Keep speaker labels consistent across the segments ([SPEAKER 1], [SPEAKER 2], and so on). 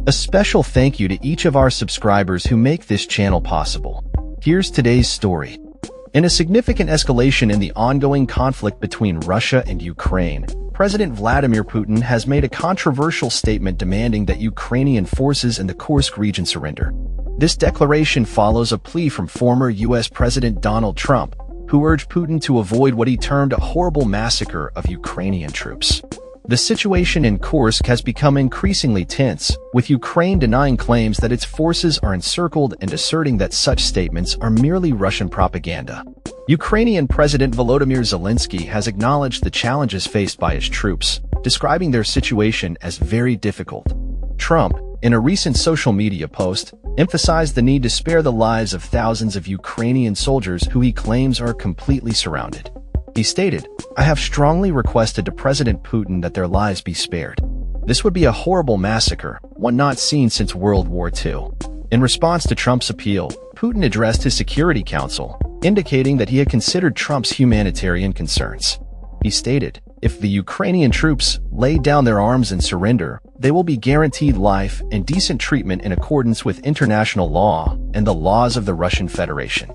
[SPEAKER 1] A special thank you to each of our subscribers who make this channel possible. Here's today's story. In a significant escalation in the ongoing conflict between Russia and Ukraine, President Vladimir Putin has made a controversial statement demanding that Ukrainian forces in the Kursk region surrender. This declaration follows a plea from former U.S. President Donald Trump, who urged Putin to avoid what he termed a horrible massacre of Ukrainian troops. The situation in Kursk has become increasingly tense, with Ukraine denying claims that its forces are encircled and asserting that such statements are merely Russian propaganda. Ukrainian President Volodymyr Zelensky has acknowledged the challenges faced by his troops, describing their situation as very difficult. Trump, in a recent social media post, emphasized the need to spare the lives of thousands of Ukrainian soldiers who he claims are completely surrounded. He stated, "I have strongly requested to President Putin that their lives be spared. This would be a horrible massacre, one not seen since World War II." In response to Trump's appeal, Putin addressed his Security Council, indicating that he had considered Trump's humanitarian concerns. He stated, "If the Ukrainian troops lay down their arms and surrender, they will be guaranteed life and decent treatment in accordance with international law and the laws of the Russian Federation."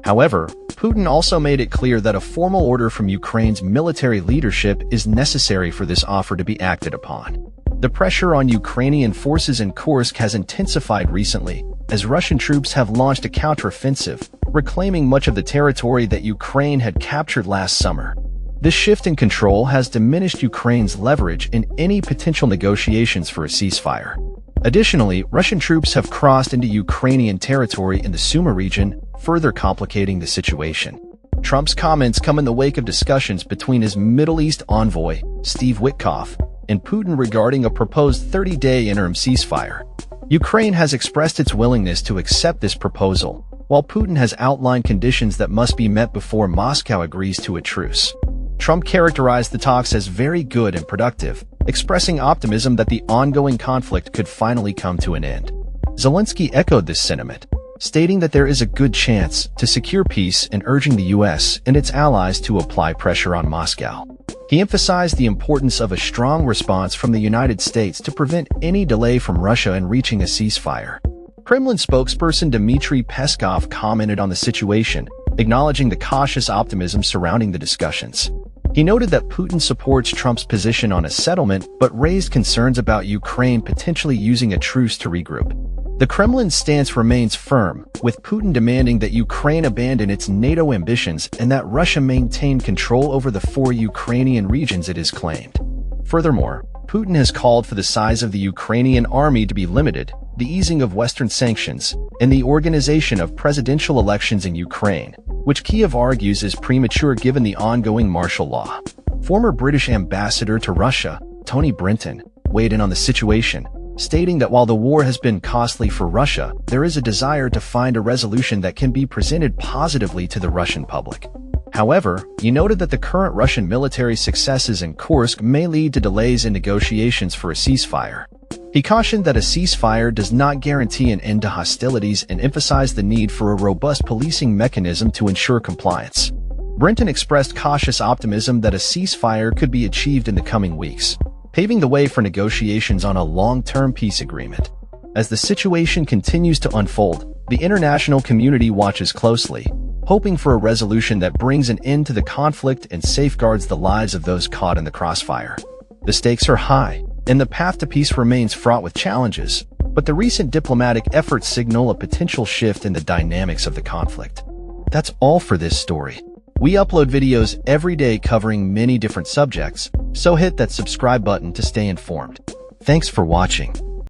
[SPEAKER 1] However, Putin also made it clear that a formal order from Ukraine's military leadership is necessary for this offer to be acted upon. The pressure on Ukrainian forces in Kursk has intensified recently, as Russian troops have launched a counteroffensive, reclaiming much of the territory that Ukraine had captured last summer. This shift in control has diminished Ukraine's leverage in any potential negotiations for a ceasefire. Additionally, Russian troops have crossed into Ukrainian territory in the Sumy region, further complicating the situation. Trump's comments come in the wake of discussions between his Middle East envoy, Steve Witkoff, and Putin regarding a proposed 30-day interim ceasefire. Ukraine has expressed its willingness to accept this proposal, while Putin has outlined conditions that must be met before Moscow agrees to a truce. Trump characterized the talks as very good and productive, expressing optimism that the ongoing conflict could finally come to an end. Zelensky echoed this sentiment, stating that there is a good chance to secure peace and urging the U.S. and its allies to apply pressure on Moscow. He emphasized the importance of a strong response from the United States to prevent any delay from Russia in reaching a ceasefire. Kremlin spokesperson Dmitry Peskov commented on the situation, acknowledging the cautious optimism surrounding the discussions. He noted that Putin supports Trump's position on a settlement but raised concerns about Ukraine potentially using a truce to regroup. The Kremlin's stance remains firm, with Putin demanding that Ukraine abandon its NATO ambitions and that Russia maintain control over the 4 Ukrainian regions it has claimed. Furthermore, Putin has called for the size of the Ukrainian army to be limited, the easing of Western sanctions, and the organization of presidential elections in Ukraine, which Kyiv argues is premature given the ongoing martial law. Former British ambassador to Russia, Tony Brenton, weighed in on the situation, stating that while the war has been costly for Russia, there is a desire to find a resolution that can be presented positively to the Russian public. However, he noted that the current Russian military successes in Kursk may lead to delays in negotiations for a ceasefire. He cautioned that a ceasefire does not guarantee an end to hostilities and emphasized the need for a robust policing mechanism to ensure compliance. Brenton expressed cautious optimism that a ceasefire could be achieved in the coming weeks, paving the way for negotiations on a long-term peace agreement. As the situation continues to unfold, the international community watches closely, hoping for a resolution that brings an end to the conflict and safeguards the lives of those caught in the crossfire. The stakes are high, and the path to peace remains fraught with challenges, but the recent diplomatic efforts signal a potential shift in the dynamics of the conflict. That's all for this story. We upload videos every day covering many different subjects, so hit that subscribe button to stay informed. Thanks for watching.